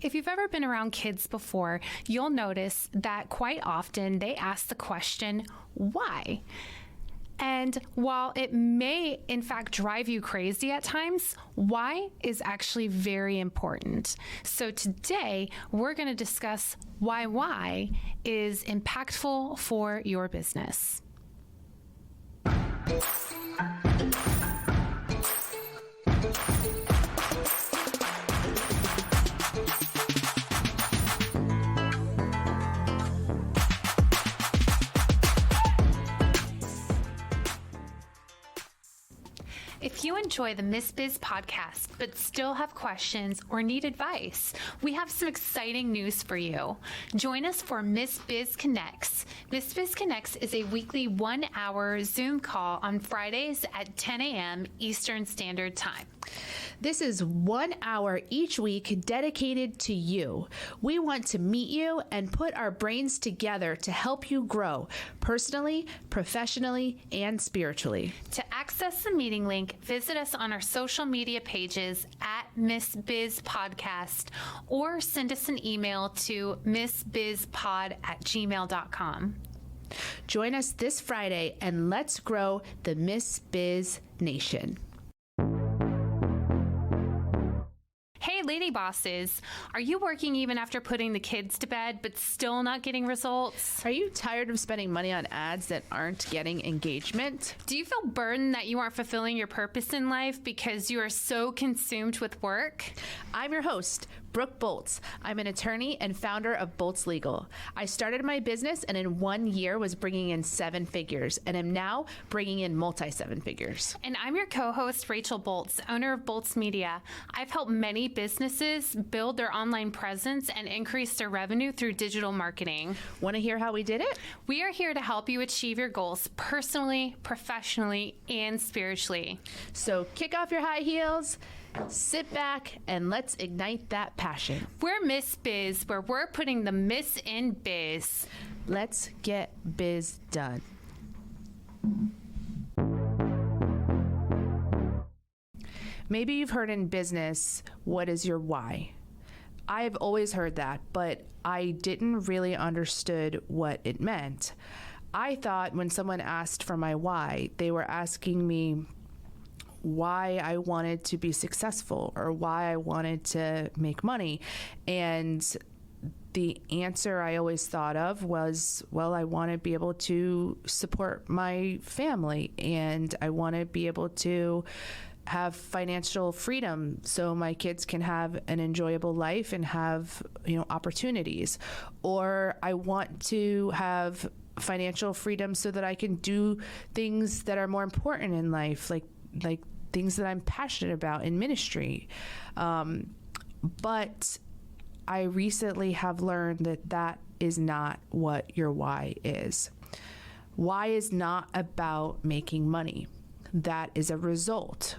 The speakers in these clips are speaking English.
If you've ever been around kids before, you'll notice that quite often they ask the question, why? And while it may, in fact, drive you crazy at times, why is actually very important. So today, we're going to discuss why is impactful for your business. If you enjoy the Miss Biz podcast, but still have questions or need advice, we have some exciting news for you. Join us for Miss Biz Connects. Miss Biz Connects is a weekly 1-hour Zoom call on Fridays at 10 a.m. Eastern Standard Time. This is 1 hour each week dedicated to you. We want to meet you and put our brains together to help you grow personally, professionally, and spiritually. To access the meeting link, visit us on our social media pages at Miss Biz Podcast or send us an email to missbizpod@gmail.com. Join us this Friday and let's grow the Miss Biz Nation. Hey, lady bosses, are you working even after putting the kids to bed but still not getting results? Are you tired of spending money on ads that aren't getting engagement? Do you feel burdened that you aren't fulfilling your purpose in life because you are so consumed with work? I'm your host, Brooke Bolts. I'm an attorney and founder of Bolts Legal. I started my business and in 1 year was bringing in 7 figures and am now bringing in multi-7 figures. And I'm your co-host, Rachel Bolts, owner of Bolts Media. I've helped many businesses build their online presence and increase their revenue through digital marketing. Want to hear how we did it? We are here to help you achieve your goals personally, professionally, and spiritually. So kick off your high heels, sit back, and let's ignite that passion. We're Miss Biz, where we're putting the miss in biz. Let's get biz done. Maybe you've heard in business, what is your why? I've always heard that, but I didn't really understood what it meant. I thought when someone asked for my why, they were asking me why I wanted to be successful or why I wanted to make money. And the answer I always thought of was, well, I want to be able to support my family and I want to be able to have financial freedom so my kids can have an enjoyable life and have, opportunities. Or I want to have financial freedom so that I can do things that are more important in life, like things that I'm passionate about in ministry. But I recently have learned that is not what your why is. Why is not about making money. That is a result.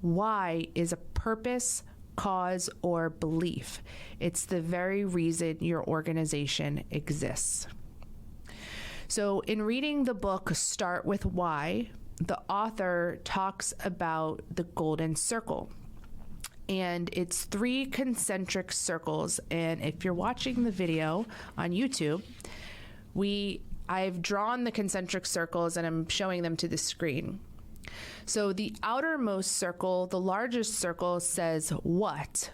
Why is a purpose, cause, or belief. It's the very reason your organization exists. So in reading the book Start With Why, the author talks about the golden circle. And it's 3 concentric circles. And if you're watching the video on YouTube, I've drawn the concentric circles and I'm showing them to the screen. So the outermost circle, the largest circle, says what?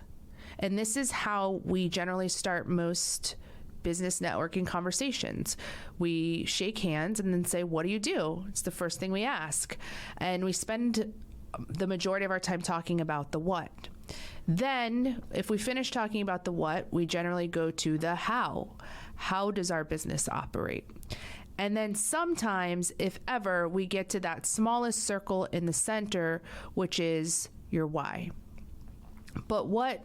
And this is how we generally start most business networking conversations. We shake hands and then say, what do you do? It's the first thing we ask. And we spend the majority of our time talking about the what. Then if we finish talking about the what, we generally go to the how. How does our business operate? And then sometimes, if ever, we get to that smallest circle in the center, which is your why. But what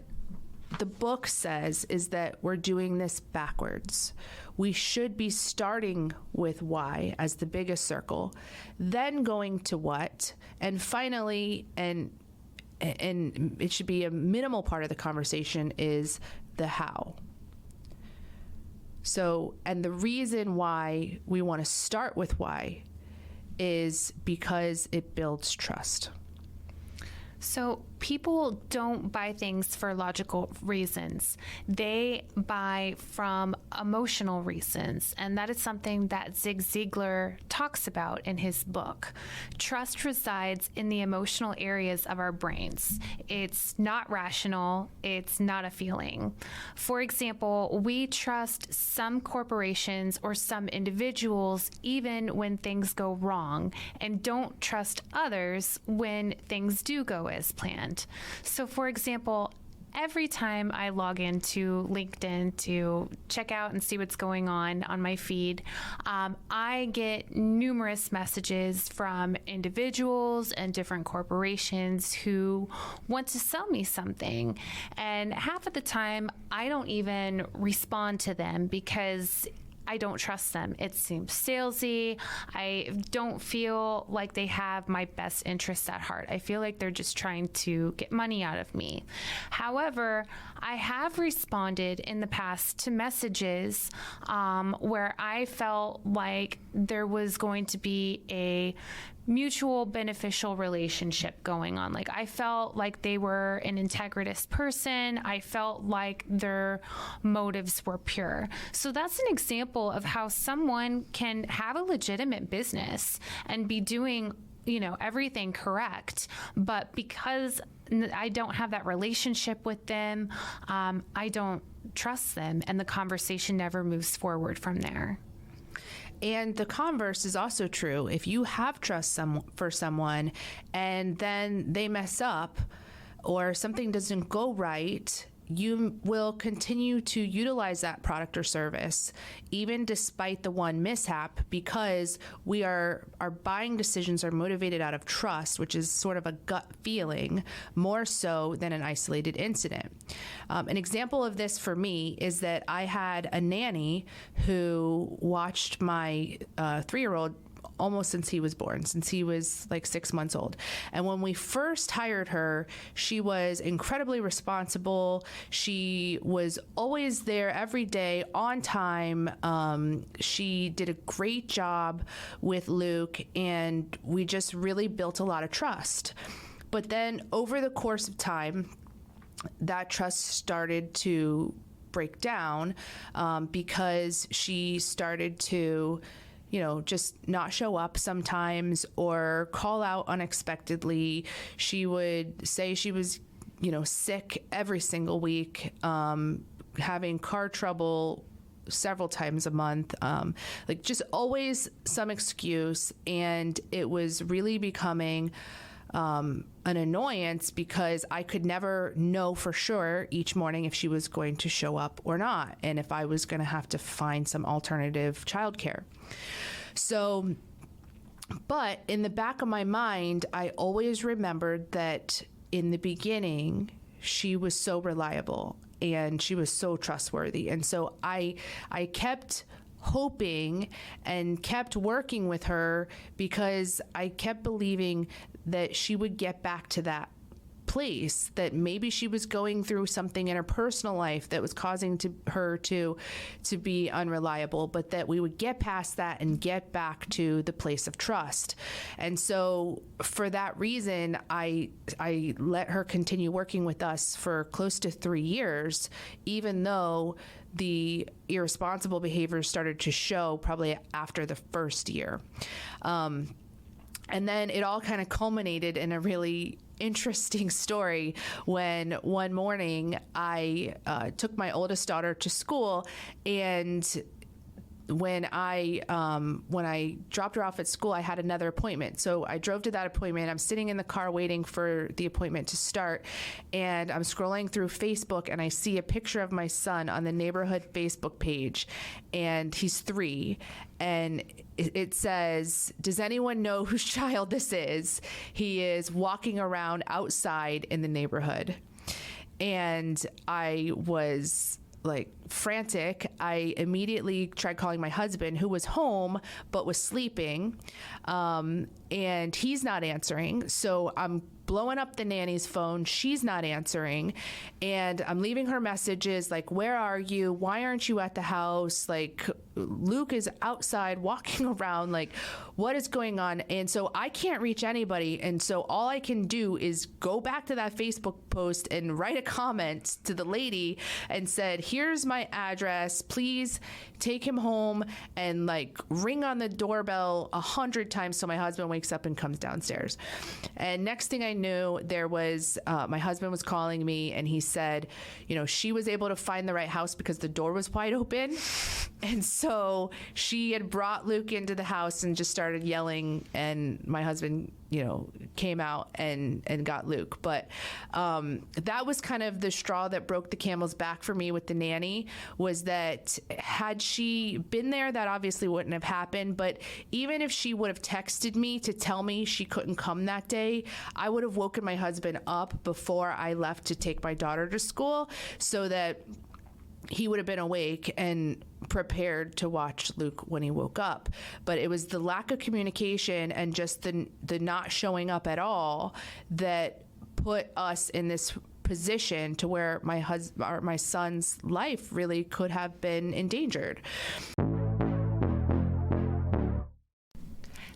the book says is that we're doing this backwards. We should be starting with why as the biggest circle, then going to what, and finally, and it should be a minimal part of the conversation, is the how. So, and the reason why we want to start with why is because it builds trust. So people don't buy things for logical reasons. They buy from emotional reasons. And that is something that Zig Ziglar talks about in his book. Trust resides in the emotional areas of our brains. It's not rational. It's not a feeling. For example, we trust some corporations or some individuals even when things go wrong, and don't trust others when things do go as planned. So, for example, every time I log into LinkedIn to check out and see what's going on my feed, I get numerous messages from individuals and different corporations who want to sell me something. And half of the time, I don't even respond to them because I don't trust them. It seems salesy. I don't feel like they have my best interests at heart. I feel like they're just trying to get money out of me. However, I have responded in the past to messages where I felt like there was going to be a mutual beneficial relationship going on. Like, I felt like they were an integritous person. I felt like their motives were pure. So that's an example of how someone can have a legitimate business and be doing, everything correct. But because I don't have that relationship with them, I don't trust them, and the conversation never moves forward from there. And the converse is also true. If you have trust for someone and then they mess up or something doesn't go right, you will continue to utilize that product or service even despite the one mishap, because our buying decisions are motivated out of trust, which is sort of a gut feeling more so than an isolated incident. An example of this for me is that I had a nanny who watched my 3-year-old almost since he was born, since he was like 6 months old. And when we first hired her, she was incredibly responsible. She was always there every day on time. She did a great job with Luke, and we just really built a lot of trust. But then over the course of time, that trust started to break down because she started to just not show up sometimes or call out unexpectedly. She would say she was, sick every single week, having car trouble several times a month, just always some excuse. And it was really becoming an annoyance because I could never know for sure each morning if she was going to show up or not, and if I was going to have to find some alternative childcare. So, but in the back of my mind, I always remembered that in the beginning, she was so reliable and she was so trustworthy. And so I kept hoping and kept working with her because I kept believing that she would get back to that place, that maybe she was going through something in her personal life that was causing her to be unreliable, but that we would get past that and get back to the place of trust. And so for that reason, I let her continue working with us for close to 3 years, even though the irresponsible behavior started to show probably after the first year. And then it all kind of culminated in a really interesting story when one morning I took my oldest daughter to school, and when I dropped her off at school, I had another appointment. So I drove to that appointment. I'm sitting in the car waiting for the appointment to start, and I'm scrolling through Facebook, and I see a picture of my son on the neighborhood Facebook page, and he's 3, and it says, "Does anyone know whose child this is? He is walking around outside in the neighborhood." And I was like frantic. I immediately tried calling my husband, who was home but was sleeping, and he's not answering. So I'm blowing up the nanny's phone. She's not answering. And I'm leaving her messages like, where are you? Why aren't you at the house? Like, Luke is outside walking around. Like, what is going on? And so I can't reach anybody. And so all I can do is go back to that Facebook post and write a comment to the lady and said, here's my address. Please take him home, and like ring on the doorbell 100 times so my husband wakes up and comes downstairs. And next thing I knew, there was my husband was calling me, and he said, you know, she was able to find the right house because the door was wide open. And so she had brought Luke into the house and just started yelling, and my husband, you know, came out and got Luke. But that was kind of the straw that broke the camel's back for me with the nanny, was that had she been there, that obviously wouldn't have happened. But even if she would have texted me to tell me she couldn't come that day, I would have woken my husband up before I left to take my daughter to school so that he would have been awake and prepared to watch Luke when he woke up. But it was the lack of communication and just the not showing up at all that put us in this position to where my son's life really could have been endangered.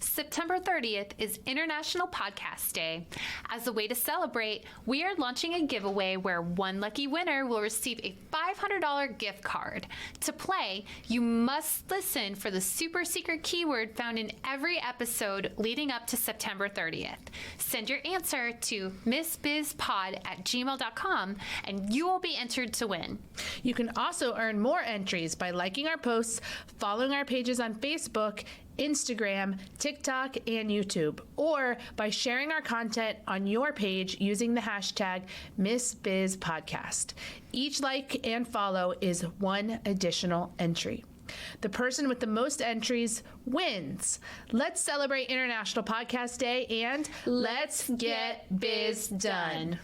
September 30th is International Podcast Day. As a way to celebrate, we are launching a giveaway where one lucky winner will receive a $500 gift card. To play, you must listen for the super secret keyword found in every episode leading up to September 30th. Send your answer to missbizpod@gmail.com and you will be entered to win. You can also earn more entries by liking our posts, following our pages on Facebook, Instagram, TikTok, and YouTube, or by sharing our content on your page using the hashtag MissBizPodcast. Each like and follow is one additional entry. The person with the most entries wins. Let's celebrate International Podcast Day and let's get biz done.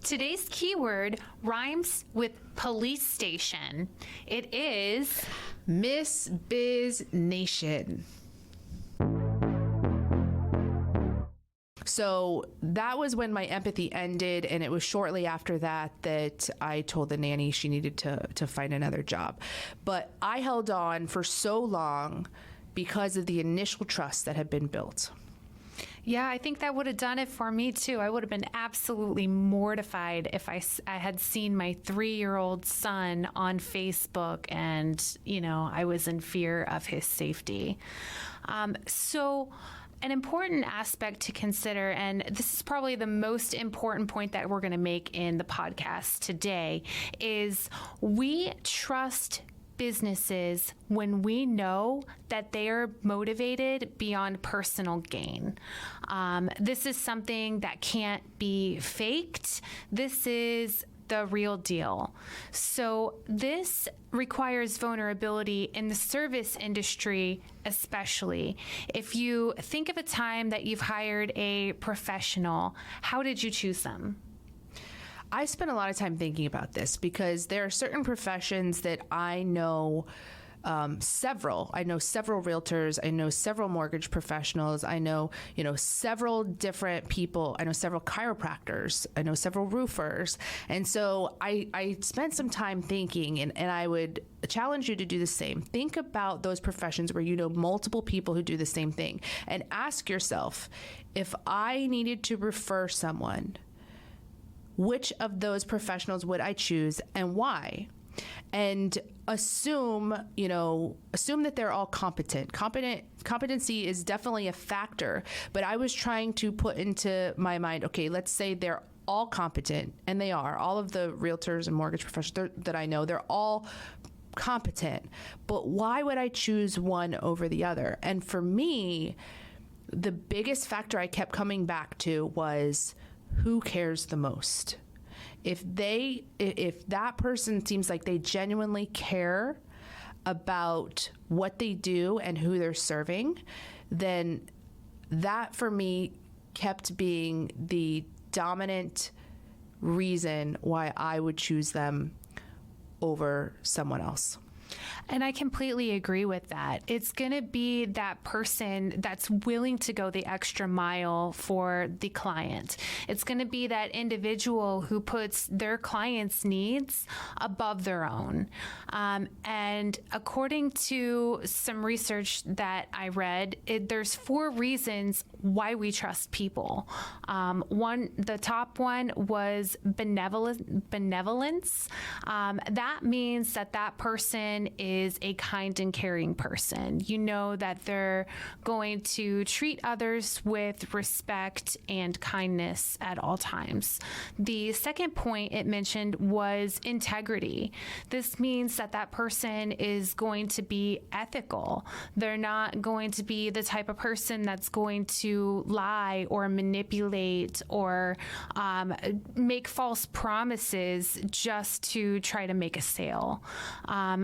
Today's keyword rhymes with police station. It is Miss Biz Nation. So that was when my empathy ended, and it was shortly after that that I told the nanny she needed to find another job. But I held on for so long because of the initial trust that had been built. Yeah, I think that would have done it for me too. I would have been absolutely mortified if I had seen my 3-year-old son on Facebook and, you know, I was in fear of his safety. So an important aspect to consider, and this is probably the most important point that we're going to make in the podcast today, is we trust businesses when we know that they are motivated beyond personal gain. This is something that can't be faked. This is the real deal. So this requires vulnerability in the service industry, especially. If you think of a time that you've hired a professional, how did you choose them? I spent a lot of time thinking about this because there are certain professions that I know several. I know several realtors. I know several mortgage professionals. I know, several different people. I know several chiropractors. I know several roofers. And so I spent some time thinking, and I would challenge you to do the same. Think about those professions where you know multiple people who do the same thing, and ask yourself, if I needed to refer someone, which of those professionals would I choose and why? And assume that they're all competent. Competency is definitely a factor, but I was trying to put into my mind, okay, let's say they're all competent, and they are. All of the realtors and mortgage professionals that I know, they're all competent, but why would I choose one over the other? And for me, the biggest factor I kept coming back to was, who cares the most? If that person seems like they genuinely care about what they do and who they're serving, then that for me kept being the dominant reason why I would choose them over someone else. And I completely agree with that. It's going to be that person that's willing to go the extra mile for the client. It's going to be that individual who puts their client's needs above their own. And according to some research that I read, there's 4 reasons why we trust people. The top one was benevolence. That means that person is a kind and caring person. You know that they're going to treat others with respect and kindness at all times. The second point it mentioned was integrity. This means that person is going to be ethical. They're not going to be the type of person that's going to lie or manipulate or make false promises just to try to make a sale.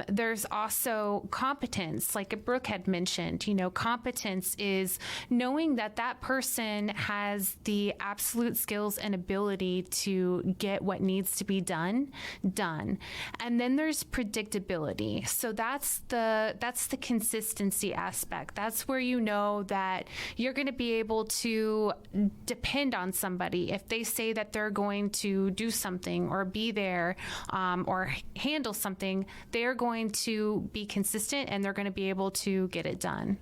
There's also competence, like Brooke had mentioned. Competence is knowing that person has the absolute skills and ability to get what needs to be done. And then there's predictability. So that's the consistency aspect. That's where you know that you're going to be able to depend on somebody. If they say that they're going to do something or be there or handle something, they're going to be consistent and they're going to be able to get it done.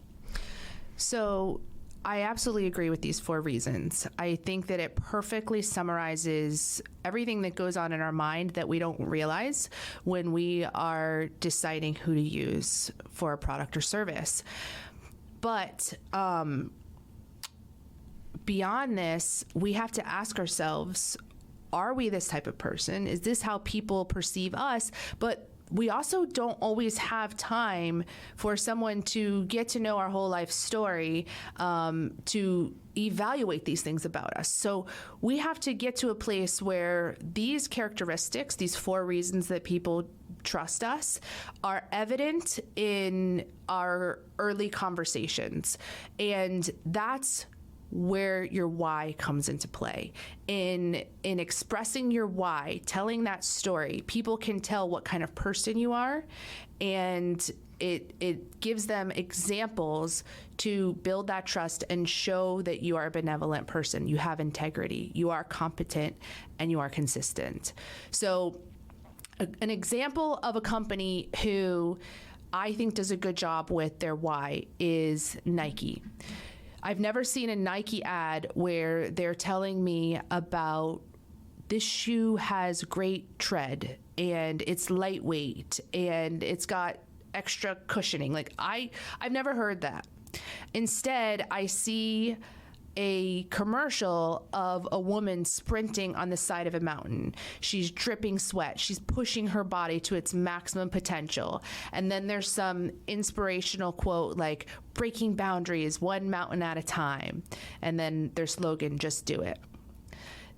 So I absolutely agree with these 4 reasons. I think that it perfectly summarizes everything that goes on in our mind that we don't realize when we are deciding who to use for a product or service. But beyond this, we have to ask ourselves, are we this type of person? Is this how people perceive us? But we also don't always have time for someone to get to know our whole life story, to evaluate these things about us. So we have to get to a place where these characteristics, these 4 reasons that people trust us, are evident in our early conversations. And that's where your why comes into play. In expressing your why, telling that story, people can tell what kind of person you are, and it gives them examples to build that trust and show that you are a benevolent person, you have integrity, you are competent, and you are consistent. So an example of a company who I think does a good job with their why is Nike. I've never seen a Nike ad where they're telling me about this shoe has great tread and it's lightweight and it's got extra cushioning. Like I've never heard that. Instead, I see a commercial of a woman sprinting on the side of a mountain. She's dripping sweat. She's pushing her body to its maximum potential. And then there's some inspirational quote like, breaking boundaries one mountain at a time. And then their slogan, just do it.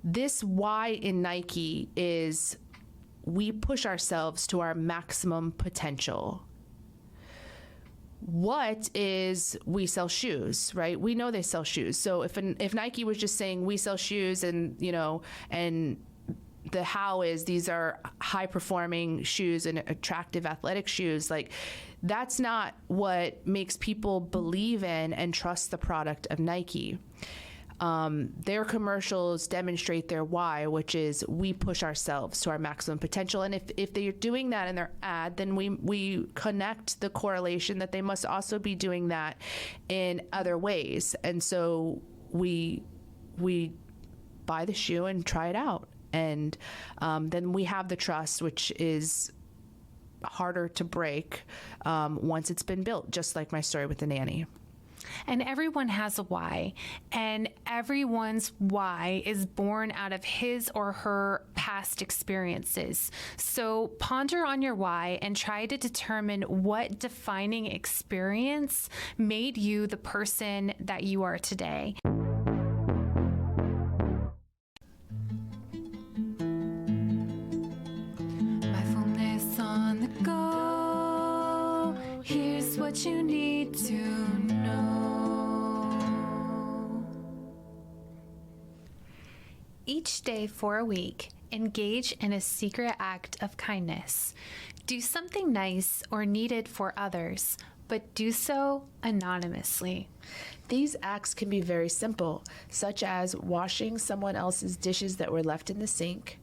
This why in Nike is we push ourselves to our maximum potential. What is we sell shoes, right? We know they sell shoes. So if Nike was just saying we sell shoes and the how is these are high performing shoes and attractive athletic shoes, like that's not what makes people believe in and trust the product of Nike. Their commercials demonstrate their why, which is we push ourselves to our maximum potential. And if they're doing that in their ad, then we connect the correlation that they must also be doing that in other ways. And so we buy the shoe and try it out. And then we have the trust, which is harder to break once it's been built, just like my story with the nanny. And everyone has a why, and everyone's why is born out of his or her past experiences. So ponder on your why and try to determine what defining experience made you the person that you are today. Mindfulness on the go. Here's what you need to know. Each day for a week, engage in a secret act of kindness. Do something nice or needed for others, but do so anonymously. These acts can be very simple, such as washing someone else's dishes that were left in the sink,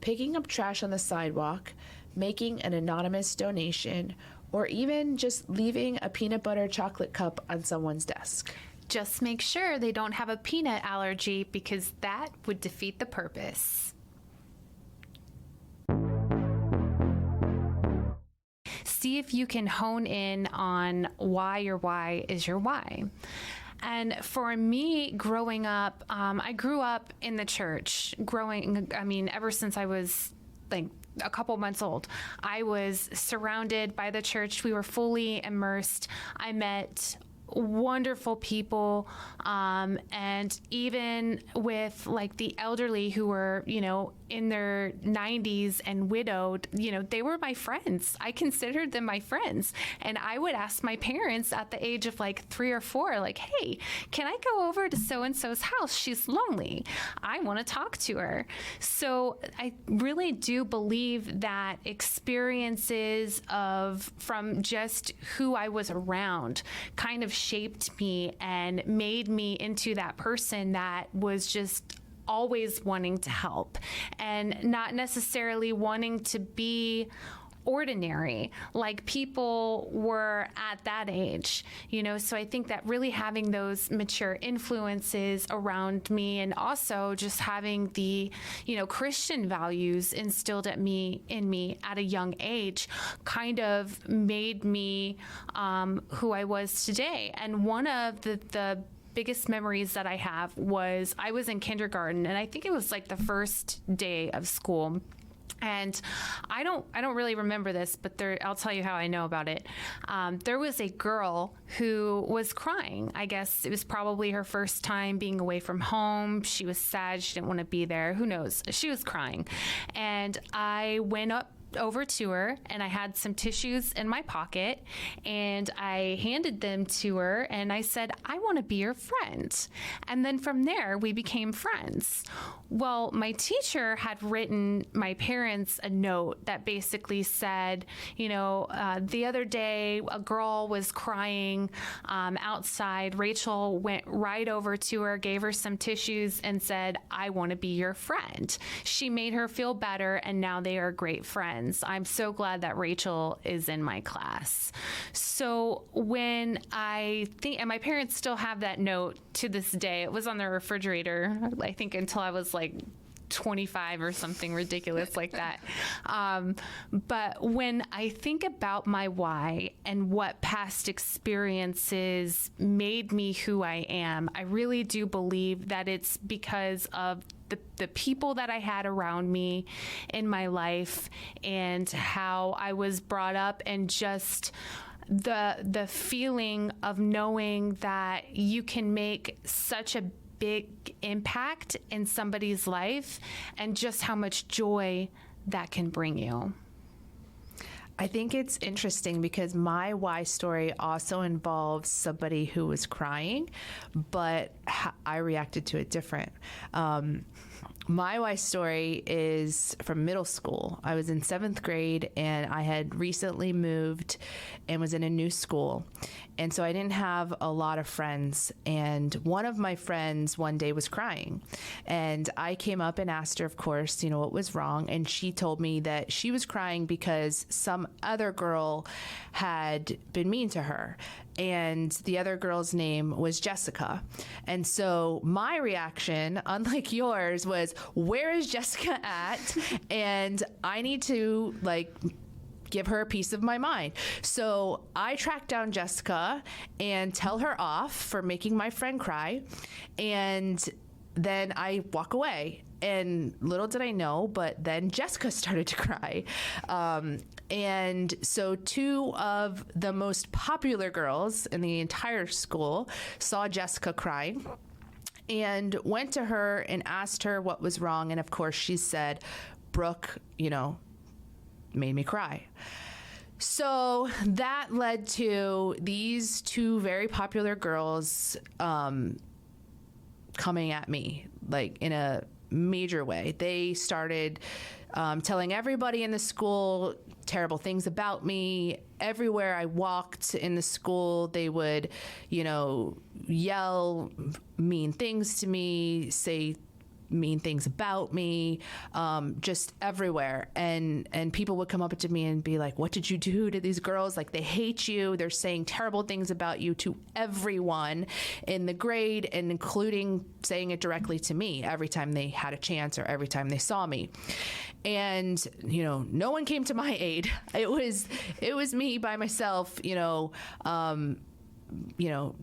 picking up trash on the sidewalk, making an anonymous donation, or even just leaving a peanut butter chocolate cup on someone's desk. Just make sure they don't have a peanut allergy, because that would defeat the purpose. See if you can hone in on why your why is your why. And for me, growing up, I grew up in the church. Ever since I was like a couple months old, I was surrounded by the church. We were fully immersed. I met wonderful people, and even with like the elderly who were, in their 90s and widowed, they were my friends. I considered them my friends. And I would ask my parents at the age of like 3 or 4, like, hey, can I go over to so-and-so's house? She's lonely. I want to talk to her. So I really do believe that experiences from just who I was around kind of shaped me and made me into that person that was just always wanting to help and not necessarily wanting to be ordinary like people were at that age, so I think that really having those mature influences around me, and also just having the Christian values instilled in me at a young age, kind of made me who I was today. And one of the biggest memories that I have was I was in kindergarten, and I think it was like the first day of school. And I don't really remember this, but I'll tell you how I know about it. There was a girl who was crying. I guess it was probably her first time being away from home. She was sad. She didn't want to be there. Who knows? She was crying. And I went over to her, and I had some tissues in my pocket, and I handed them to her, and I said, I want to be your friend. And then from there, we became friends. Well, my teacher had written my parents a note that basically said, the other day, a girl was crying outside. Rachel went right over to her, gave her some tissues, and said, I want to be your friend. She made her feel better, and now they are great friends. I'm so glad that Rachel is in my class. So when I think, and my parents still have that note to this day. It was on their refrigerator, I think, until I was like 25 or something ridiculous like that. But when I think about my why and what past experiences made me who I am, I really do believe that it's because of the people that I had around me in my life, and how I was brought up, and just the feeling of knowing that you can make such a big impact in somebody's life, and just how much joy that can bring you. I think it's interesting because my why story also involves somebody who was crying, but I reacted to it different. My why story is from middle school. I was in 7th grade, and I had recently moved and was in a new school. And so I didn't have a lot of friends. And one of my friends one day was crying. And I came up and asked her, of course, what was wrong. And she told me that she was crying because some other girl had been mean to her. And the other girl's name was Jessica. And so my reaction, unlike yours, was, where is Jessica at? And I need to give her a piece of my mind. So I track down Jessica and tell her off for making my friend cry. And then I walk away. And little did I know, but then Jessica started to cry. And so 2 of the most popular girls in the entire school saw Jessica crying and went to her and asked her what was wrong. And of course she said, Brooke, made me cry. So that led to these 2 very popular girls coming at me in a major way. They started telling everybody in the school terrible things about me. Everywhere I walked in the school, they would, yell mean things to me, say mean things about me, just everywhere. And people would come up to me and be like, what did you do to these girls? Like, they hate you. They're saying terrible things about you to everyone in the grade, and including saying it directly to me every time they had a chance or every time they saw me. And, no one came to my aid. It was me by myself,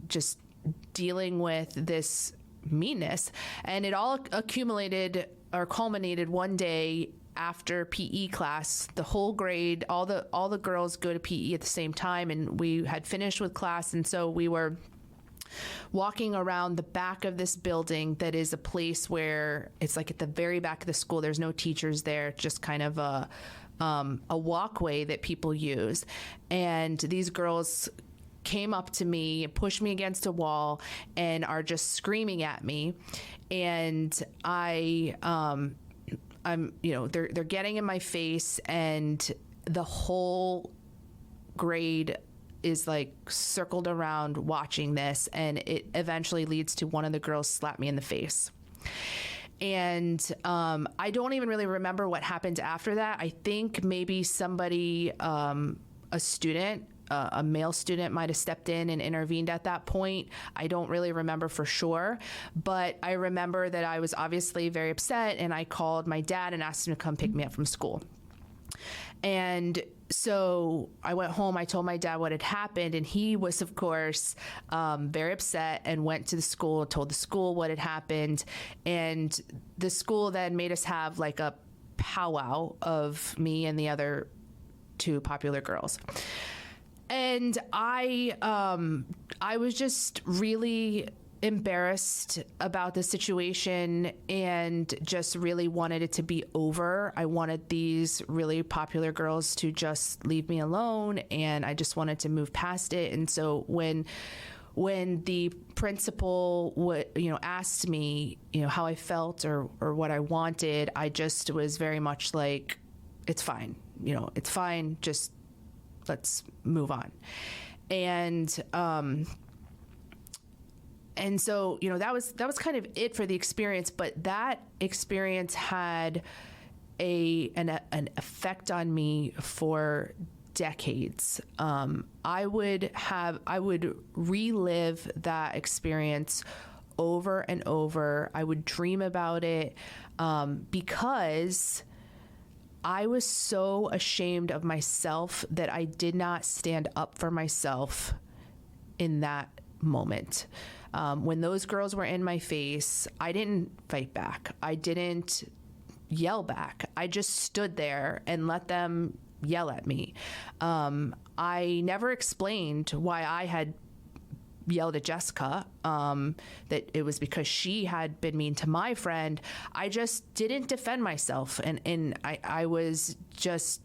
just dealing with this meanness. And it all accumulated or culminated one day after PE class. The whole grade, all the girls go to PE at the same time, and we had finished with class, and so we were walking around the back of this building that is a place where it's like at the very back of the school. There's no teachers there, just kind of a walkway that people use. And these girls came up to me, pushed me against a wall, and are just screaming at me. And I'm, they're getting in my face, and the whole grade is like circled around watching this. And it eventually leads to one of the girls slap me in the face. And I don't even really remember what happened after that. I think maybe somebody, a student, a male student, might have stepped in and intervened at that point. I don't really remember for sure, but I remember that I was obviously very upset, and I called my dad and asked him to come pick me up from school. And so I went home, I told my dad what had happened, and he was, of course, very upset, and went to the school, told the school what had happened. And the school then made us have like a powwow of me and the other two popular girls. And I was just really embarrassed about the situation, and just really wanted it to be over. I wanted these really popular girls to just leave me alone, and I just wanted to move past it. And so when the principal asked me, how I felt or what I wanted, I just was very much like, it's fine. It's fine. Just let's move on. And so, that was kind of it for the experience, but that experience had an effect on me for decades. I would relive that experience over and over. I would dream about it, because I was so ashamed of myself that I did not stand up for myself in that moment. When those girls were in my face, I didn't fight back. I didn't yell back. I just stood there and let them yell at me. I never explained why I had yelled at Jessica, that it was because she had been mean to my friend. I just didn't defend myself. And I was just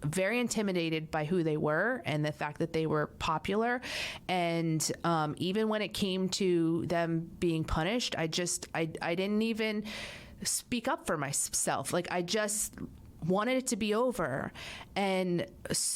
very intimidated by who they were and the fact that they were popular. And even when it came to them being punished, I didn't even speak up for myself. Like, I just wanted it to be over. And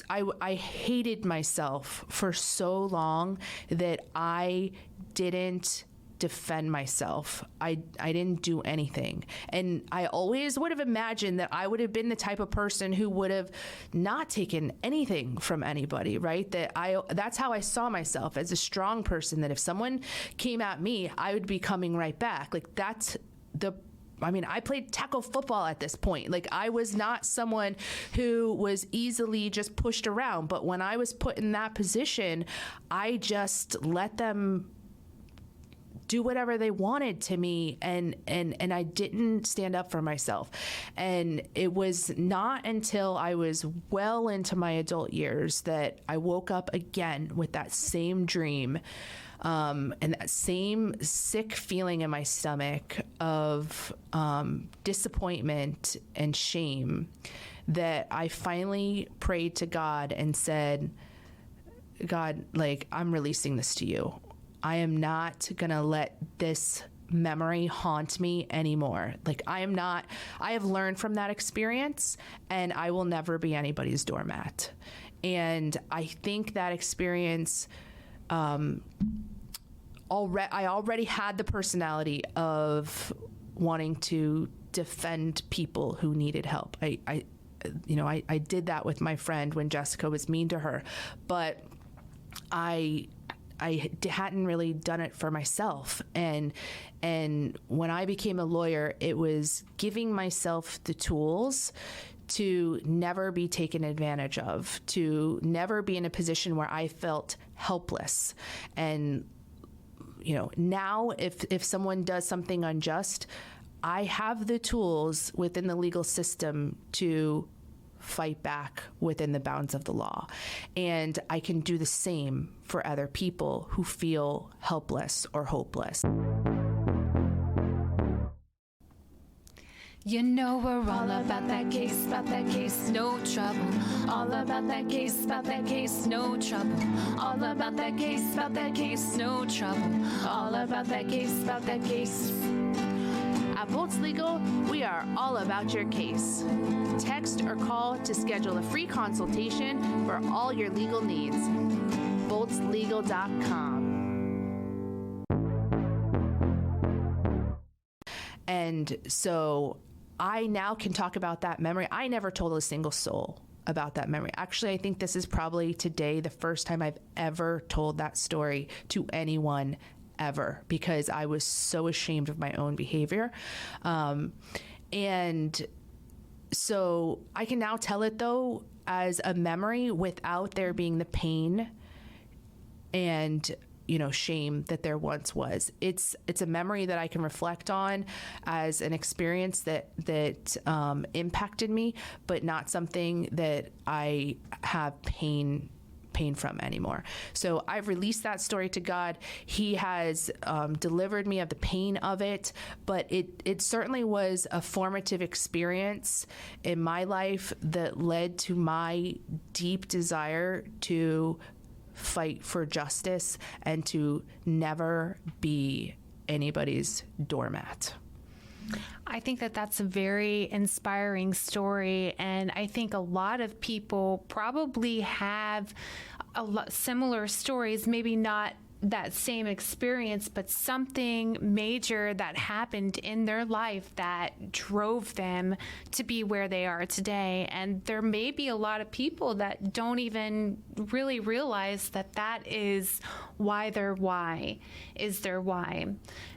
I hated myself for so long that I didn't defend myself. I didn't do anything. And I always would have imagined that I would have been the type of person who would have not taken anything from anybody, right? That's how I saw myself, as a strong person, that if someone came at me, I would be coming right back. Like, I played tackle football at this point. Like, I was not someone who was easily just pushed around. But when I was put in that position, I just let them do whatever they wanted to me, and I didn't stand up for myself. And it was not until I was well into my adult years that I woke up again with that same dream, and that same sick feeling in my stomach of disappointment and shame, that I finally prayed to God and said, God, like, I'm releasing this to you. I am not going to let this memory haunt me anymore. Like, I have learned from that experience, and I will never be anybody's doormat. And I think that experience, I already had the personality of wanting to defend people who needed help. I did that with my friend when Jessica was mean to her, but I hadn't really done it for myself. And when I became a lawyer, it was giving myself the tools to never be taken advantage of, to never be in a position where I felt helpless. And, now if someone does something unjust, I have the tools within the legal system to fight back within the bounds of the law. And I can do the same for other people who feel helpless or hopeless. You know we're all about that case, no trouble. All about that case, no trouble. All about that case, no trouble. All about that case. At Bolts Legal, we are all about your case. Text or call to schedule a free consultation for all your legal needs. boltslegal.com. And so I now can talk about that memory. I never told a single soul about that memory. Actually, I think this is probably today the first time I've ever told that story to anyone ever, because I was so ashamed of my own behavior. And so I can now tell it, though, as a memory without there being the pain and shame that there once was. It's a memory that I can reflect on as an experience that impacted me, but not something that I have pain from anymore. So I've released that story to God. He has delivered me of the pain of it, but it certainly was a formative experience in my life that led to my deep desire to fight for justice and to never be anybody's doormat. I think that that's a very inspiring story, and I think a lot of people probably have a lot similar stories, maybe not that same experience, but something major that happened in their life that drove them to be where they are today. And there may be a lot of people that don't even really realize that that is why their why is their why.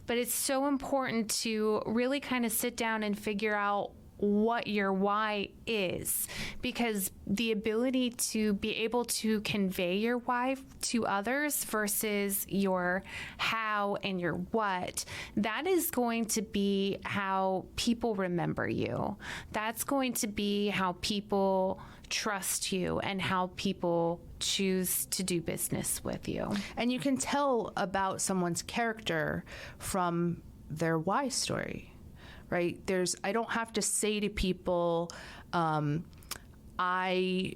But it's so important to really kind of sit down and figure out what your why is, because the ability to be able to convey your why to others versus your how and your what, that is going to be how people remember you. That's going to be how people trust you and how people choose to do business with you. And you can tell about someone's character from their why story. Right? I don't have to say to people, I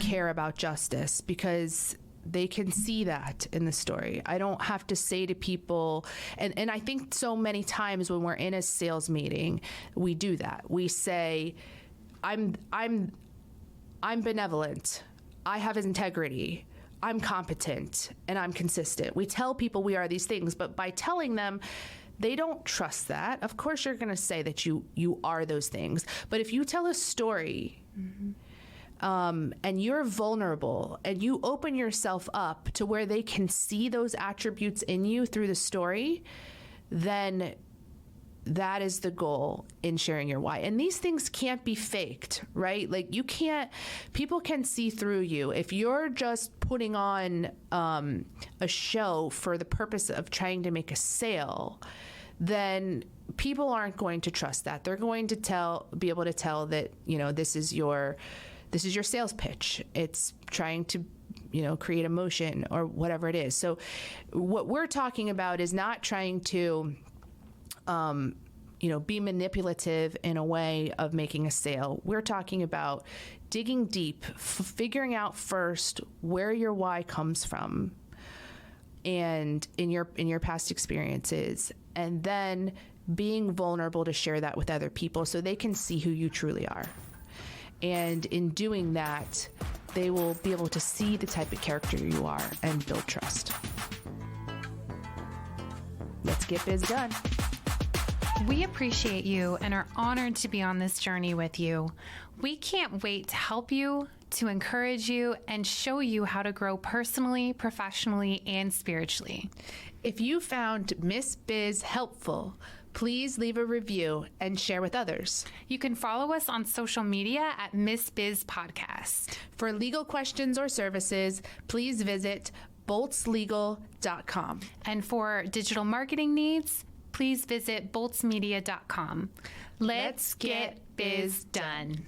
care about justice, because they can see that in the story. I don't have to say to people, and I think so many times when we're in a sales meeting, we do that. We say, I'm benevolent. I have integrity. I'm competent, and I'm consistent. We tell people we are these things, but by telling them, they don't trust that. Of course, you're going to say that you are those things. But if you tell a story, and you're vulnerable and you open yourself up to where they can see those attributes in you through the story, then that is the goal in sharing your why. And these things can't be faked, right? Like, people can see through you. If you're just putting on a show for the purpose of trying to make a sale, then people aren't going to trust that. They're going to be able to tell that, this is your sales pitch. It's trying to, create emotion or whatever it is. So what we're talking about is not trying to, be manipulative in a way of making a sale. We're talking about digging deep, figuring out first where your why comes from, and in your past experiences, and then being vulnerable to share that with other people so they can see who you truly are. And in doing that, they will be able to see the type of character you are and build trust. Let's get biz done. We appreciate you and are honored to be on this journey with you. We can't wait to help you, to encourage you, and show you how to grow personally, professionally, and spiritually. If you found Miss Biz helpful, please leave a review and share with others. You can follow us on social media at Miss Biz Podcast. For legal questions or services, please visit boltslegal.com. And for digital marketing needs, please visit boltsmedia.com. Let's get biz done.